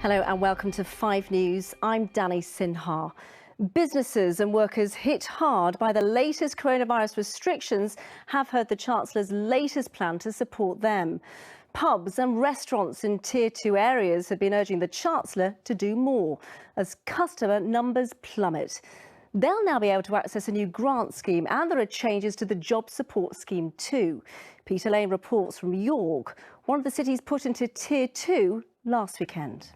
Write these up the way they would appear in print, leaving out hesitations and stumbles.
Hello and welcome to 5 News. I'm Dani Sinha. Businesses and workers hit hard by the latest coronavirus restrictions have heard the Chancellor's latest plan to support them. Pubs and restaurants in Tier 2 areas have been urging the Chancellor to do more as customer numbers plummet. They'll now be able to access a new grant scheme, and there are changes to the job support scheme too. Peter Lane reports from York, one of the cities put into Tier 2 last weekend.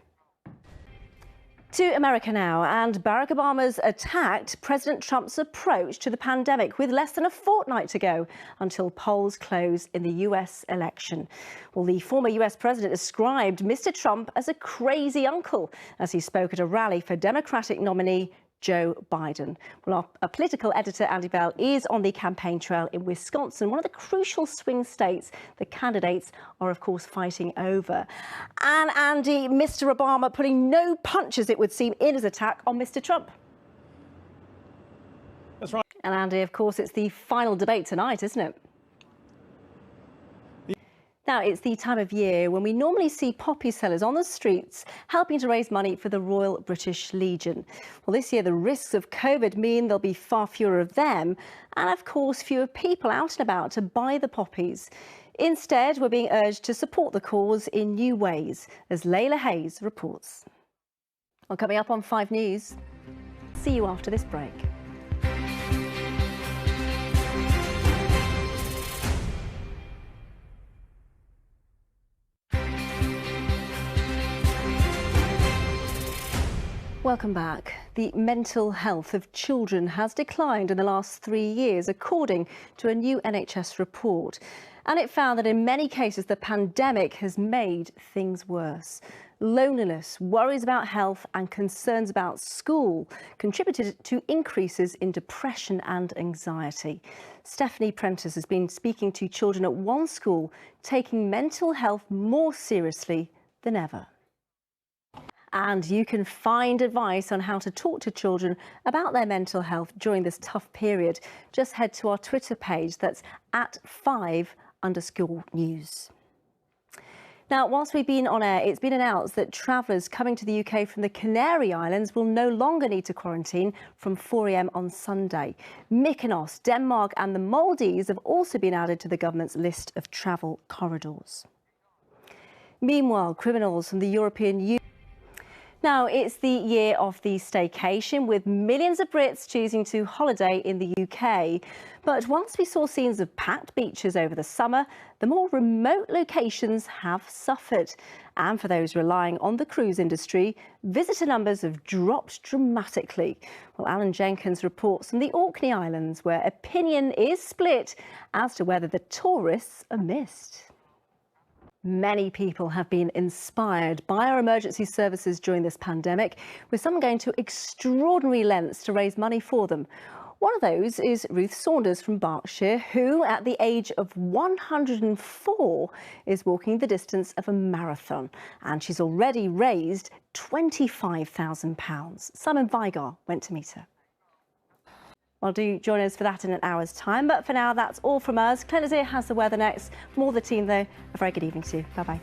To America now, and Barack Obama's attacked President Trump's approach to the pandemic with less than a fortnight to go until polls close in the US election. Well, the former US president described Mr. Trump as a crazy uncle as he spoke at a rally for Democratic nominee Joe Biden. Well, our political editor Andy Bell is on the campaign trail in Wisconsin, one of the crucial swing states the candidates are, of course, fighting over. And Andy, Mr. Obama putting no punches, it would seem, in his attack on Mr. Trump. That's right. And Andy, of course, it's the final debate tonight, isn't it? Now, it's the time of year when we normally see poppy sellers on the streets helping to raise money for the Royal British Legion. Well, this year the risks of COVID mean there'll be far fewer of them and, of course, fewer people out and about to buy the poppies. Instead, we're being urged to support the cause in new ways, as Layla Hayes reports. Well, coming up on 5 News, see you after this break. Welcome back. The mental health of children has declined in the last 3 years, according to a new NHS report. And it found that in many cases, the pandemic has made things worse. Loneliness, worries about health and concerns about school contributed to increases in depression and anxiety. Stephanie Prentice has been speaking to children at one school, taking mental health more seriously than ever. And you can find advice on how to talk to children about their mental health during this tough period. Just head to our Twitter page, that's @5_news. Now, whilst we've been on air, it's been announced that travellers coming to the UK from the Canary Islands will no longer need to quarantine from 4 a.m. on Sunday. Mykonos, Denmark and the Maldives have also been added to the government's list of travel corridors. Meanwhile, criminals from the European Union. Now, it's the year of the staycation, with millions of Brits choosing to holiday in the UK. But whilst we saw scenes of packed beaches over the summer, the more remote locations have suffered. And for those relying on the cruise industry, visitor numbers have dropped dramatically. Well, Alan Jenkins reports from the Orkney Islands, where opinion is split as to whether the tourists are missed. Many people have been inspired by our emergency services during this pandemic, with some going to extraordinary lengths to raise money for them. One of those is Ruth Saunders from Berkshire, who, at the age of 104, is walking the distance of a marathon. And she's already raised £25,000. Simon Vigar went to meet her. Well, do join us for that in an hour's time. But for now, that's all from us. Claire Nazir has the weather next. From all the team, though, a very good evening to you. Bye-bye.